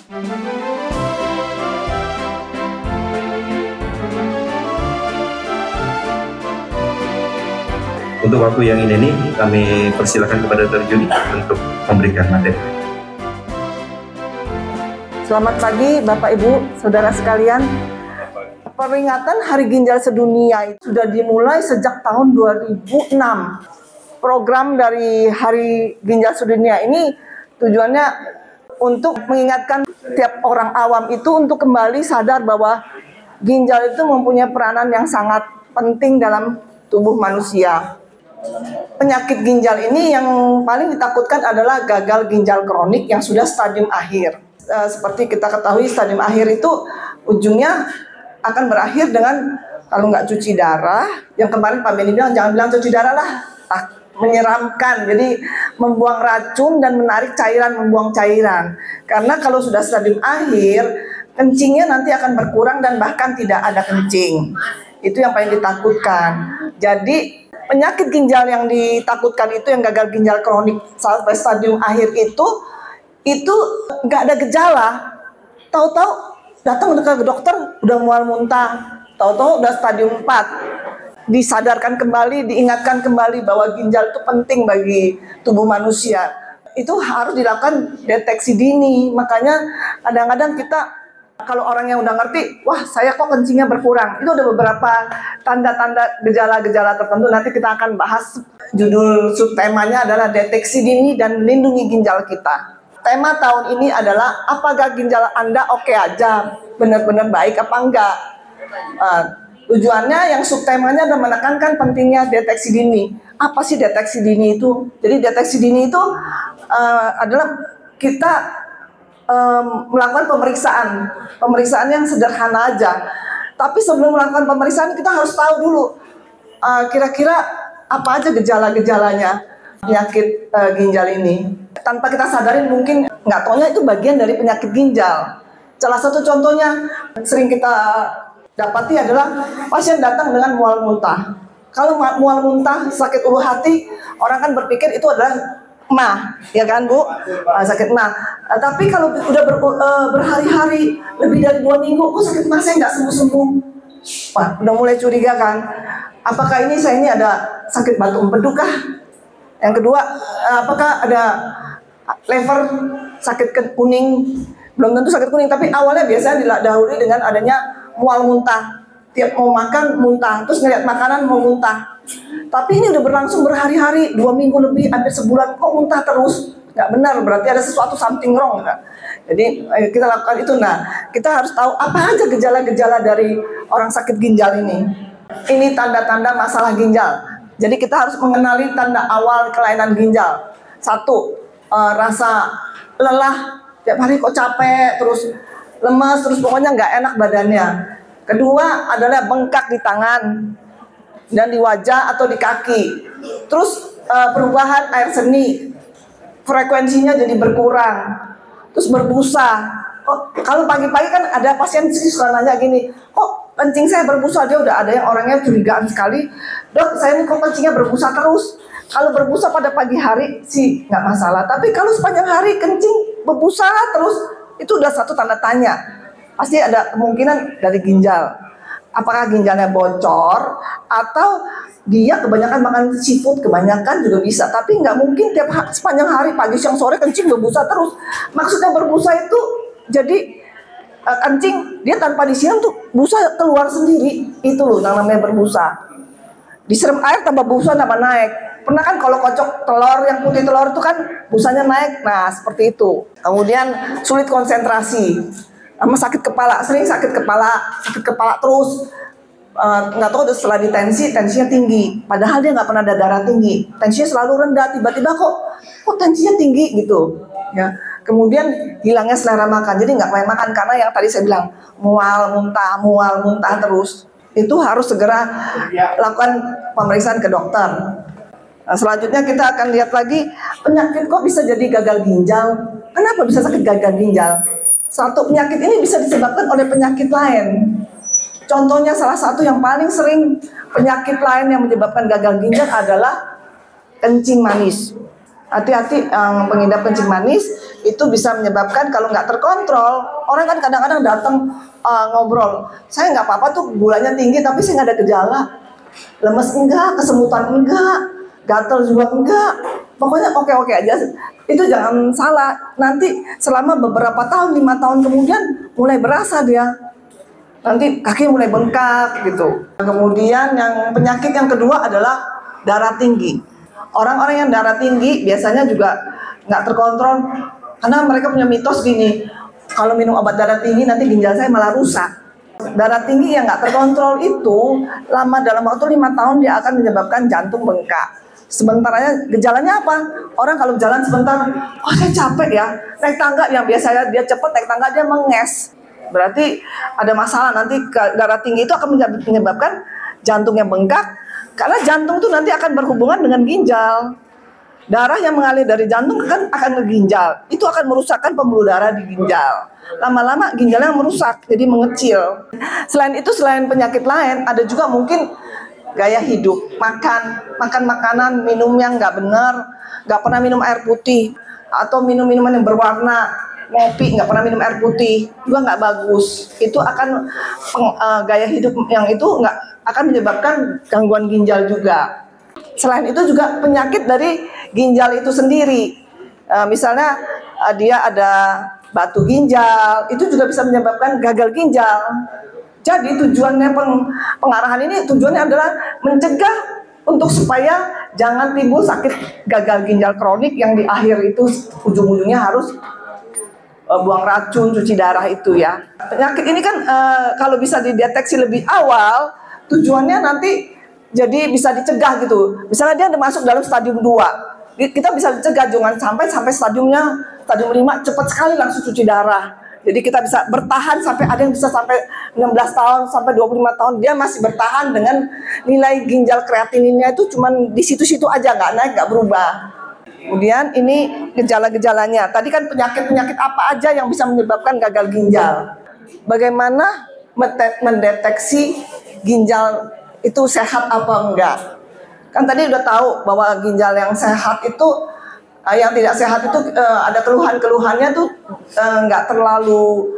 Untuk waktu yang ini nih, kami persilakan kepada Dr. Juni untuk memberikan materi. Selamat pagi Bapak Ibu, Saudara sekalian. Peringatan Hari Ginjal Sedunia itu sudah dimulai sejak tahun 2006. Program dari Hari Ginjal Sedunia ini tujuannya untuk mengingatkan tiap orang awam itu untuk kembali sadar bahwa ginjal itu mempunyai peranan yang sangat penting dalam tubuh manusia. Penyakit ginjal ini yang paling ditakutkan adalah gagal ginjal kronik yang sudah stadium akhir. Seperti kita ketahui, stadium akhir itu ujungnya akan berakhir dengan kalau nggak cuci darah, yang kemarin Pak Beni bilang jangan bilang cuci darah lah, menyeramkan. Jadi membuang racun dan menarik cairan, membuang cairan. Karena kalau sudah stadium akhir, kencingnya nanti akan berkurang dan bahkan tidak ada kencing. Itu yang paling ditakutkan. Jadi penyakit ginjal yang ditakutkan itu yang gagal ginjal kronik sampai stadium akhir itu nggak ada gejala. Tahu-tahu datang ke dokter udah mual muntah, tahu-tahu udah stadium 4. Disadarkan kembali, diingatkan kembali bahwa ginjal itu penting bagi tubuh manusia. Itu harus dilakukan deteksi dini. Makanya kadang-kadang kita kalau orang yang udah ngerti, wah saya kok kencingnya berkurang, itu ada beberapa tanda-tanda gejala-gejala tertentu. Nanti kita akan bahas. Judul subtemanya adalah deteksi dini dan melindungi ginjal kita. Tema tahun ini adalah apakah ginjal Anda oke aja, benar-benar baik apa enggak. Tujuannya yang subtemanya adalah menekankan pentingnya deteksi dini. Apa sih deteksi dini itu? Jadi deteksi dini itu adalah kita melakukan pemeriksaan yang sederhana aja. Tapi sebelum melakukan pemeriksaan kita harus tahu dulu kira-kira apa aja gejala-gejalanya penyakit ginjal ini. Tanpa kita sadarin mungkin nggak taunya itu bagian dari penyakit ginjal. Salah satu contohnya sering kita dapati adalah pasien datang dengan mual muntah. Kalau mual muntah, sakit ulu hati, orang kan berpikir itu adalah mah, ya kan Bu? Sakit mah. Tapi kalau udah berhari-hari, lebih dari 2 minggu, kok sakit mah saya nggak sembuh-sembuh? Wah, udah mulai curiga kan? Apakah saya ini ada sakit batu empedu kah? Yang kedua, apakah ada lever sakit kuning? Belum tentu sakit kuning, tapi awalnya biasanya didahului dengan adanya mual muntah. Tiap mau makan muntah, terus ngeliat makanan mau muntah. Tapi ini udah berlangsung berhari-hari, 2 minggu lebih, hampir sebulan, kok muntah terus? Nggak benar, berarti ada sesuatu something wrong. Kan? Jadi kita lakukan itu. Nah, kita harus tahu apa aja gejala-gejala dari orang sakit ginjal ini. Ini tanda-tanda masalah ginjal. Jadi kita harus mengenali tanda awal kelainan ginjal. 1, rasa lelah, tiap hari kok capek, terus lemas, terus pokoknya nggak enak badannya. Kedua adalah bengkak di tangan dan di wajah atau di kaki. Terus perubahan air seni, frekuensinya jadi berkurang. Terus berbusa. Kalau pagi-pagi kan ada pasien suka nanya gini, kok kencing saya berbusa? Dia udah ada yang orangnya curigaan sekali. Dok, saya ini kok kencingnya berbusa terus. Kalau berbusa pada pagi hari sih nggak masalah. Tapi kalau sepanjang hari kencing berbusa terus, itu udah satu tanda tanya. Pasti ada kemungkinan dari ginjal. Apakah ginjalnya bocor atau dia kebanyakan makan seafood, kebanyakan juga bisa. Tapi nggak mungkin sepanjang hari, pagi, siang, sore kencing berbusa terus. Maksudnya berbusa itu jadi kencing dia tanpa disiram tuh busa keluar sendiri. Itu loh namanya berbusa. Disiram air tambah busa tambah naik. Pernah kan kalau kocok telur yang putih telur itu kan busanya naik. Nah seperti itu. Kemudian sulit konsentrasi. Sama sakit kepala, sering sakit kepala terus, nggak tahu setelah ditensi, tensinya tinggi, padahal dia nggak pernah ada darah tinggi, tensinya selalu rendah, tiba-tiba kok tensinya tinggi gitu, ya. Kemudian hilangnya selera makan, jadi nggak pengen makan karena yang tadi saya bilang mual muntah terus, itu harus segera lakukan pemeriksaan ke dokter. Nah, selanjutnya kita akan lihat lagi penyakit kok bisa jadi gagal ginjal, kenapa bisa sakit gagal ginjal? Satu penyakit ini bisa disebabkan oleh penyakit lain. Contohnya salah satu yang paling sering penyakit lain yang menyebabkan gagal ginjal adalah kencing manis. Hati-hati yang pengidap kencing manis itu bisa menyebabkan kalau nggak terkontrol. Orang kan kadang-kadang datang ngobrol, saya nggak apa-apa tuh gulanya tinggi tapi saya nggak ada gejala. Lemes enggak, kesemutan enggak, gatal juga enggak. Pokoknya oke-oke aja. Itu jangan salah. Nanti selama beberapa tahun, 5 tahun kemudian mulai berasa dia. Nanti kaki mulai bengkak gitu. Kemudian yang penyakit yang kedua adalah darah tinggi. Orang-orang yang darah tinggi biasanya juga nggak terkontrol karena mereka punya mitos gini, kalau minum obat darah tinggi nanti ginjal saya malah rusak. Darah tinggi yang nggak terkontrol itu lama dalam waktu 5 tahun dia akan menyebabkan jantung bengkak. Sebentarnya gejalanya apa? Orang kalau jalan sebentar, oh saya capek ya, naik tangga yang biasanya dia cepet naik tangga dia menges. Berarti ada masalah, nanti darah tinggi itu akan menyebabkan jantungnya bengkak. Karena jantung itu nanti akan berhubungan dengan ginjal. Darah yang mengalir dari jantung kan akan ke ginjal. Itu akan merusakkan pembuluh darah di ginjal. Lama-lama ginjalnya merusak, jadi mengecil. Selain itu, selain penyakit lain, ada juga mungkin gaya hidup. Makan makanan, minum yang nggak benar, nggak pernah minum air putih, atau minum minuman yang berwarna, ngopi nggak pernah minum air putih, juga nggak bagus. Itu akan gaya hidup yang itu nggak akan menyebabkan gangguan ginjal juga. Selain itu juga penyakit dari ginjal itu sendiri. Misalnya dia ada batu ginjal, itu juga bisa menyebabkan gagal ginjal. Jadi tujuannya pengarahan ini tujuannya adalah mencegah untuk supaya jangan timbul sakit gagal ginjal kronik yang di akhir itu ujung-ujungnya harus buang racun, cuci darah itu ya. Penyakit ini kan kalau bisa dideteksi lebih awal, tujuannya nanti jadi bisa dicegah gitu. Misalnya dia udah masuk dalam stadium 2, kita bisa dicegah jangan sampai stadium 5 cepat sekali langsung cuci darah. Jadi kita bisa bertahan sampai ada yang bisa sampai 16 tahun sampai 25 tahun dia masih bertahan dengan nilai ginjal kreatininnya itu cuman di situ-situ aja, nggak naik, nggak berubah. Kemudian ini gejala-gejalanya. Tadi kan penyakit-penyakit apa aja yang bisa menyebabkan gagal ginjal. Bagaimana mendeteksi ginjal itu sehat apa enggak? Kan tadi udah tahu bahwa ginjal yang sehat itu, yang tidak sehat itu ada keluhan-keluhannya tuh enggak terlalu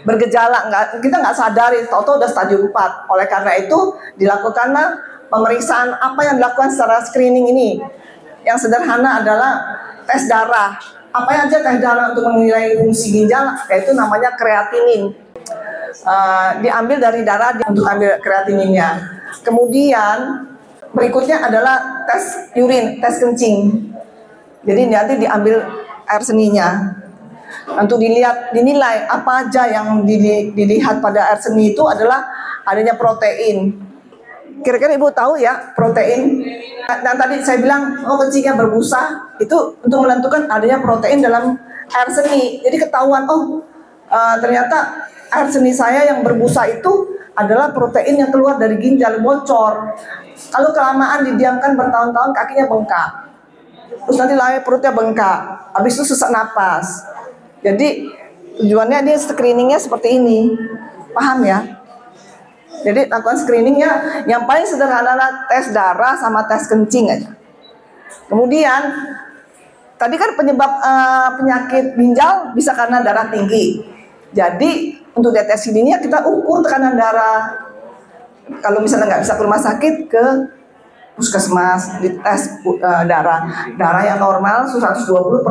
bergejala, kita nggak sadari, tahu-tahu udah stadium 4. Oleh karena itu dilakukanlah pemeriksaan apa yang dilakukan secara screening ini. Yang sederhana adalah tes darah. Apa aja tes darah untuk menilai fungsi ginjal, yaitu namanya kreatinin. Diambil dari darah untuk ambil kreatininnya. Kemudian berikutnya adalah tes urin, tes kencing. Jadi nanti diambil air seninya. Untuk dinilai apa aja yang dilihat pada air seni itu adalah adanya protein. Kira-kira Ibu tahu ya protein? Dan tadi saya bilang, kencingnya berbusa, itu untuk menentukan adanya protein dalam air seni. Jadi ketahuan, ternyata air seni saya yang berbusa itu adalah protein yang keluar dari ginjal, bocor. Kalau kelamaan didiamkan bertahun-tahun kakinya bengkak. Terus nanti perutnya bengkak. Habis itu sesak napas. Jadi tujuannya dia screeningnya seperti ini. Paham ya? Jadi lakukan screeningnya yang paling sederhana adalah tes darah sama tes kencing aja. Kemudian tadi kan penyebab penyakit ginjal bisa karena darah tinggi. Jadi untuk deteksi dini kita ukur tekanan darah. Kalau misalnya nggak bisa ke rumah sakit, ke puskesmas, dites darah yang normal 120/80.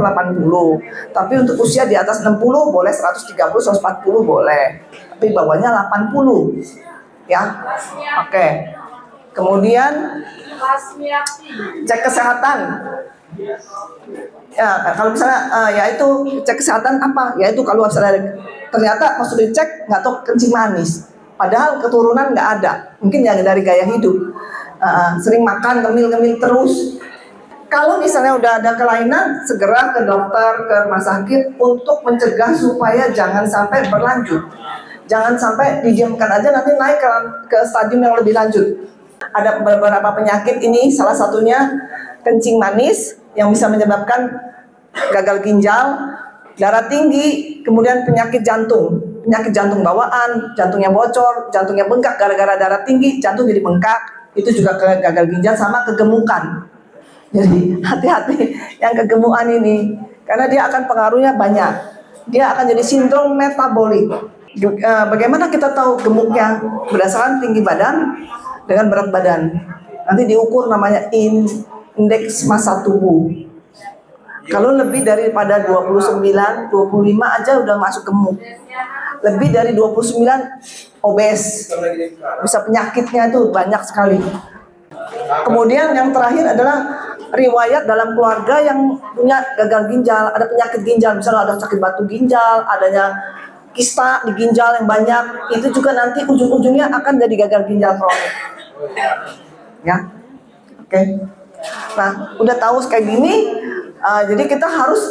Tapi untuk usia di atas 60 boleh 130, 140 boleh. Tapi bawahnya 80. Ya. Oke. Kemudian cek kesehatan. Ya, kalau misalnya yaitu cek kesehatan apa? Yaitu kalau misalnya ternyata pas sudah dicek nggak tahu kencing manis. Padahal keturunan nggak ada. Mungkin yang dari gaya hidup. Sering makan, ngemil-ngemil terus. Kalau misalnya udah ada kelainan, segera ke dokter, ke rumah sakit untuk mencegah supaya jangan sampai berlanjut. Jangan sampai didiamkan aja nanti naik ke stadium yang lebih lanjut. Ada beberapa penyakit ini, salah satunya kencing manis yang bisa menyebabkan gagal ginjal, darah tinggi, kemudian penyakit jantung bawaan, jantungnya bocor, jantungnya bengkak gara-gara darah tinggi, jantung jadi bengkak. Itu juga gagal ginjal sama kegemukan. Jadi hati-hati yang kegemukan ini, karena dia akan pengaruhnya banyak. Dia akan jadi sindrom metabolik. Bagaimana kita tahu gemuknya? Berdasarkan tinggi badan dengan berat badan. Nanti diukur namanya indeks massa tubuh. Kalau lebih daripada 29, 25 aja udah masuk gemuk. Lebih dari 29 obes. Bisa penyakitnya itu banyak sekali. Kemudian yang terakhir adalah riwayat dalam keluarga yang punya gagal ginjal, ada penyakit ginjal, misalnya ada sakit batu ginjal, adanya kista di ginjal yang banyak, itu juga nanti ujung-ujungnya akan jadi gagal ginjal kronik. Ya, oke. Nah, udah tahu kayak gini, jadi kita harus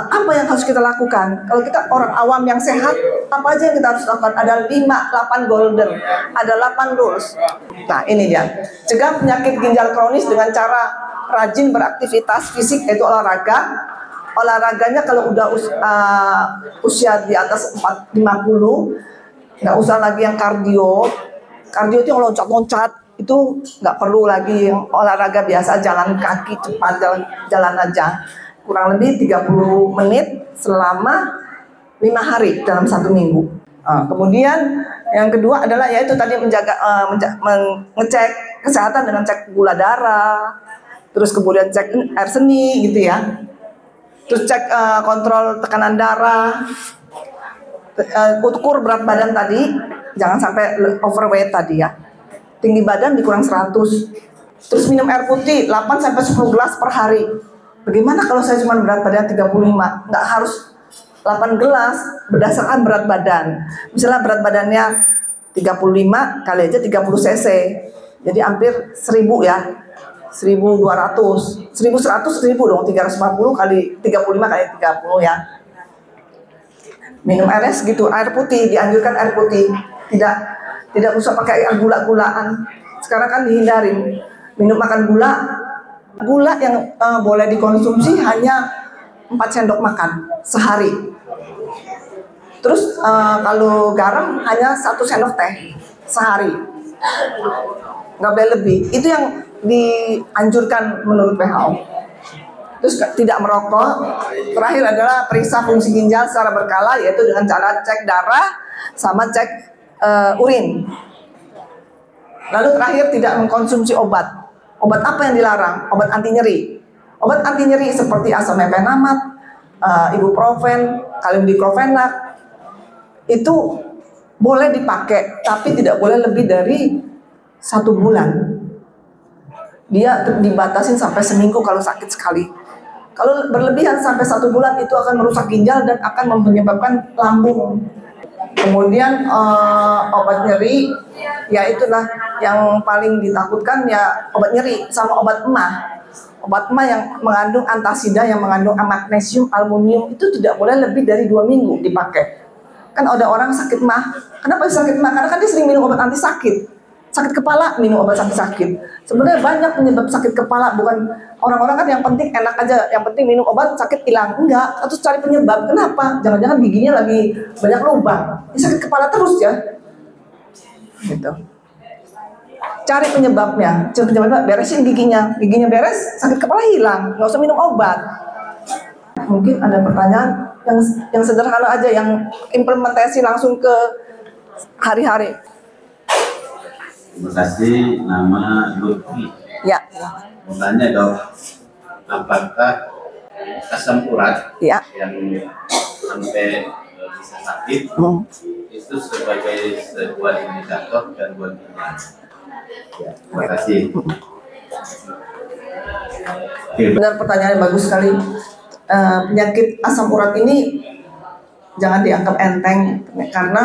apa yang harus kita lakukan? Kalau kita orang awam yang sehat, apa aja yang kita harus lakukan? Ada 8 golden, ada 8 rules. Nah, ini dia. Cegah penyakit ginjal kronis dengan cara rajin beraktivitas fisik, yaitu olahraga. Olahraganya kalau udah usia di atas 50, nggak usah lagi yang kardio. Kardio itu yang loncat-loncat, itu nggak perlu lagi. Yang olahraga biasa, jalan kaki cepat, jalan aja. Kurang lebih 30 menit selama 5 hari dalam 1 minggu. Kemudian yang kedua adalah yaitu tadi mengecek kesehatan dengan cek gula darah, terus kemudian cek air seni gitu ya, terus cek kontrol tekanan darah, ukur berat badan tadi, jangan sampai overweight tadi ya, tinggi badan dikurang 100, terus minum air putih 8-10 gelas per hari. Bagaimana kalau saya cuma berat badan 35? Nggak harus 8 gelas, berdasarkan berat badan. Misalnya berat badannya 35 kali aja 30 cc. Jadi hampir 1000 ya. 1200, 1100, 1000 dong, 340 kali 35 kali 30 ya. Minum air gitu, air putih, dianjurkan air putih. Tidak usah pakai air gula-gulaan. Sekarang kan dihindarin. Makan gula. Gula yang boleh dikonsumsi hanya 4 sendok makan sehari. Terus kalau garam hanya 1 sendok teh sehari, nggak boleh lebih. Itu yang dianjurkan menurut WHO. Terus tidak merokok. Terakhir adalah periksa fungsi ginjal secara berkala, yaitu dengan cara cek darah sama cek urin. Lalu terakhir tidak mengkonsumsi obat. Obat apa yang dilarang? Obat anti nyeri. Obat anti nyeri seperti asam mefenamat, ibuprofen, kalium diklofenak itu boleh dipakai, tapi tidak boleh lebih dari 1 bulan. Dia dibatasin sampai seminggu kalau sakit sekali. Kalau berlebihan sampai 1 bulan itu akan merusak ginjal dan akan menyebabkan lambung. Kemudian obat nyeri, ya itulah yang paling ditakutkan ya, obat nyeri sama obat emah. Obat emah yang mengandung antasida, yang mengandung magnesium, aluminium, itu tidak boleh lebih dari 2 minggu dipakai. Kan ada orang sakit mah, kenapa sakit mah? Karena kan dia sering minum obat anti sakit. Sakit kepala minum obat anti sakit. Sebenarnya banyak penyebab sakit kepala, bukan orang-orang kan yang penting enak aja, yang penting minum obat sakit hilang. Enggak, harus cari penyebab. Kenapa? Jangan-jangan giginya lagi banyak lubang. Ini sakit kepala terus ya. Gitu. Cari penyebabnya, beresin giginya beres, sakit kepala hilang, nggak usah minum obat. Mungkin ada pertanyaan yang sederhana aja, yang implementasi langsung ke hari-hari. Terima kasih, nama Lutfi. Ya. Bertanya dok, apakah asam urat yang sampai bisa sakit itu sebagai sebuah indikator gangguan ginjal? Ya, terima kasih. Benar, pertanyaan bagus sekali. Penyakit asam urat ini jangan dianggap enteng, karena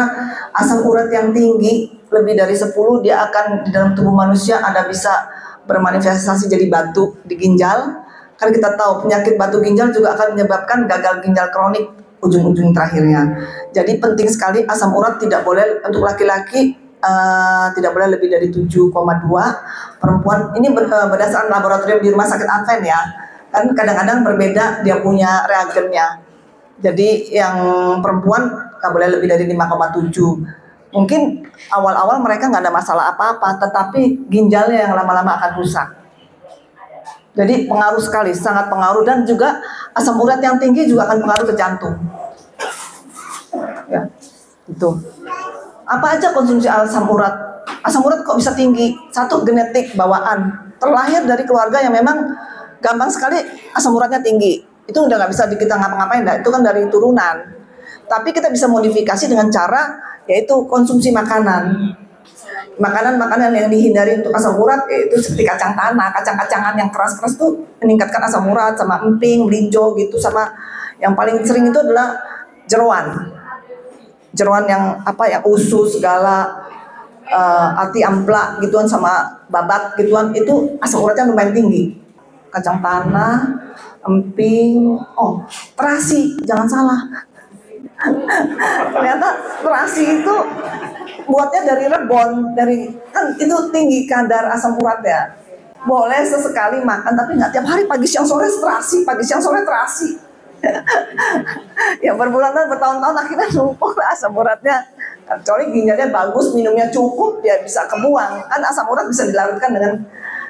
asam urat yang tinggi lebih dari 10 dia akan di dalam tubuh manusia ada bisa bermanifestasi jadi batu di ginjal. Kan kita tahu penyakit batu ginjal juga akan menyebabkan gagal ginjal kronik ujung-ujung terakhirnya. Jadi penting sekali asam urat tidak boleh untuk laki-laki tidak boleh lebih dari 7,2. Perempuan ini berdasarkan laboratorium di Rumah Sakit Advent ya. Kan kadang-kadang berbeda dia punya reagennya. Jadi yang perempuan nggak boleh lebih dari 5,7. Mungkin awal-awal mereka nggak ada masalah apa-apa, tetapi ginjalnya yang lama-lama akan rusak. Jadi pengaruh sekali, sangat pengaruh, dan juga asam urat yang tinggi juga akan pengaruh ke jantung. Ya, itu. Apa aja konsumsi asam urat? Asam urat kok bisa tinggi? Satu, genetik bawaan. Terlahir dari keluarga yang memang gampang sekali asam uratnya tinggi. Itu udah nggak bisa kita ngapa-ngapain, itu kan dari turunan. Tapi kita bisa modifikasi dengan cara yaitu konsumsi makanan. Makanan-makanan yang dihindari untuk asam urat yaitu seperti kacang tanah, kacang-kacangan yang keras-keras tuh meningkatkan asam urat, sama emping, melinjo gitu, sama yang paling sering itu adalah jeroan. Jeroan yang yang usus segala, ati ampla gituan, sama babat gituan, itu asam uratnya lumayan tinggi. Kacang tanah, emping, terasi, jangan salah. Ternyata terasi itu buatnya dari rebon, kan itu tinggi kadar asam uratnya. Boleh sesekali makan, tapi nggak tiap hari, pagi siang sore terasi, pagi siang sore terasi. Ya berbulan-bulan, bertahun-tahun akhirnya numpuk asam uratnya. Kecuali ginjalnya bagus, minumnya cukup, ya bisa kebuang. Kan asam urat bisa dilarutkan dengan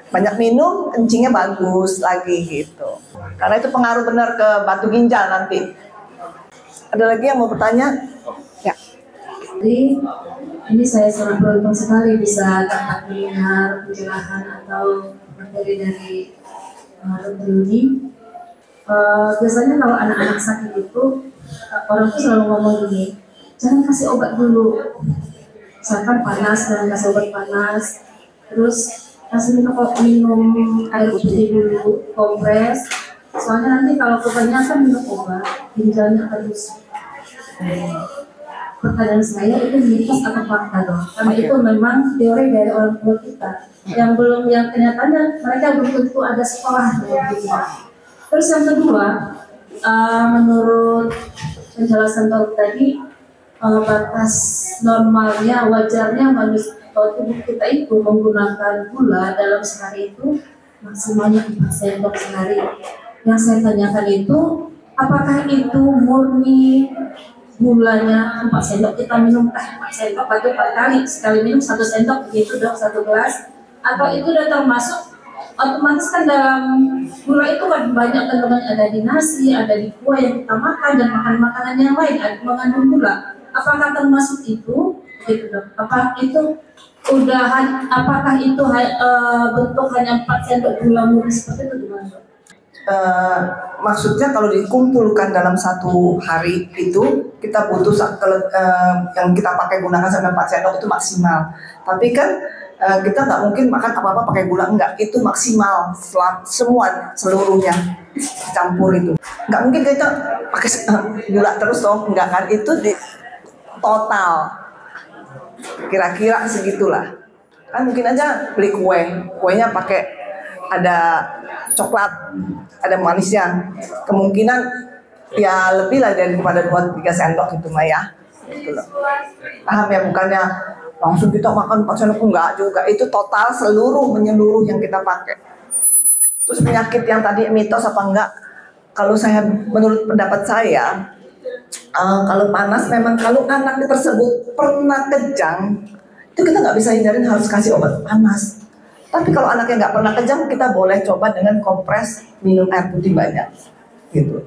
banyak minum, kencingnya bagus lagi gitu. Karena itu pengaruh benar ke batu ginjal nanti. Ada lagi yang mau bertanya? Ya. Jadi ini saya sangat beruntung sekali bisa dapat mendengar penjelasan atau materi dari Dr. Yudi. Biasanya kalau anak-anak sakit itu orang tuh selalu ngomong gini, jangan kasih obat dulu, misalkan panas, jangan kasih obat panas, terus kasih minum air putih dulu, kompres, soalnya nanti kalau kebanyakan minum obat ginjalnya akan rusak. Pertanyaan saya, itu mitos atau fakta dong? Karena itu memang teori dari orang tua kita yang kenyataannya mereka belum tentu ada sekolah gitu. Terus yang kedua, menurut penjelasan Dok tadi, batas normalnya, wajarnya manusia tubuh kita itu menggunakan gula dalam sehari itu maksimalnya 4 sendok sehari. Yang saya tanyakan itu, apakah itu murni gulanya 4 sendok kita minum 4 sendok atau 4 kali, sekali minum 1 sendok gitu Dok, 1 gelas, atau itu udah termasuk otomatis kan dalam gula itu kan banyak kandungan, ada di nasi, ada di kuah yang kita makan, dan makan makanan yang lain ada mengandung gula. Apakah termasuk itu gitu Dok? Apakah itu bentuk hanya 4 sendok gula murni seperti itu gimana Dok? Maksudnya kalau dikumpulkan dalam satu hari itu kita butuh yang kita pakai gunakan sampai 4 sendok itu maksimal. Tapi kan kita nggak mungkin makan apa-apa pakai gula, enggak, itu maksimal seluruhnya campur itu. Nggak mungkin kita pakai gula terus dong, enggak kan, itu di total kira-kira segitulah. Kan mungkin aja beli kuenya pakai ada coklat, ada manisnya, kemungkinan ya lebih lah daripada 2-3 sendok gitu mah ya, gitu loh. Paham ya, bukannya langsung kita makan 4 sendok, enggak juga, itu total menyeluruh yang kita pakai. Terus penyakit yang tadi mitos apa enggak, kalau saya, menurut pendapat saya, kalau panas memang kalau anak tersebut pernah kejang, itu kita nggak bisa hindarin harus kasih obat panas. Tapi kalau anaknya nggak pernah kejang, kita boleh coba dengan kompres, minum air putih banyak, gitu.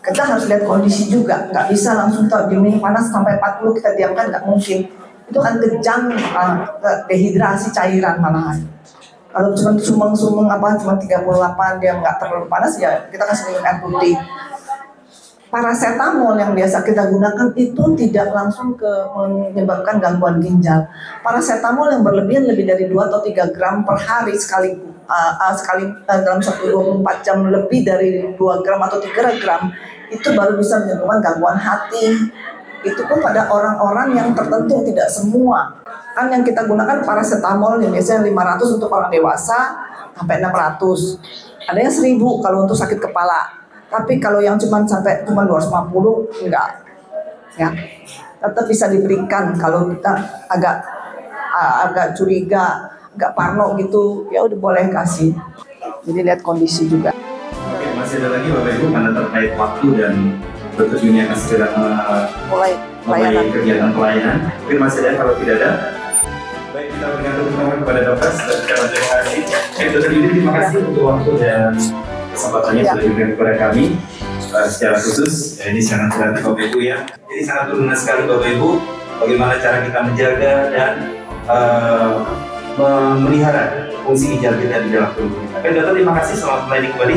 Kita harus lihat kondisi juga, nggak bisa langsung minum panas sampai 40 kita diamkan, nggak mungkin. Itu kan kejang, dehidrasi cairan malahan. Kalau cuma sumeng-sumeng cuma 38 dia nggak terlalu panas, ya kita kasih minum air putih. Paracetamol yang biasa kita gunakan itu tidak langsung menyebabkan gangguan ginjal. Paracetamol yang berlebihan lebih dari 2 atau 3 gram per hari sekali dalam 24 jam, lebih dari 2 gram atau 3 gram, itu baru bisa menyebabkan gangguan hati. Itu pun pada orang-orang yang tertentu, tidak semua. Kan yang kita gunakan paracetamol yang biasanya 500 untuk orang dewasa sampai 600. Ada yang 1000 kalau untuk sakit kepala. Tapi kalau yang cuma 250 enggak, ya tetap bisa diberikan. Kalau kita agak curiga, agak parno gitu, ya udah boleh kasih. Jadi lihat kondisi juga. Oke, masih ada lagi Bapak Ibu karena terkait waktu dan Dr. Yuni akan segera mulai kegiatan pelayanan. Mungkin masih ada, kalau tidak ada. Baik. kita berikan tepuk tangan kepada dokter. Terima kasih. Dokter Yudi, terima kasih untuk waktu dan kesempatannya sudah diberikan kepada kami secara khusus. Ini sangat berarti Bapak Ibu ya. Ini sangat berguna sekali Bapak Ibu. Bagaimana cara kita menjaga dan memelihara fungsi ginjal kita di dalam tubuh kita. Oke, dokter, terima kasih. Selamat melayani kembali.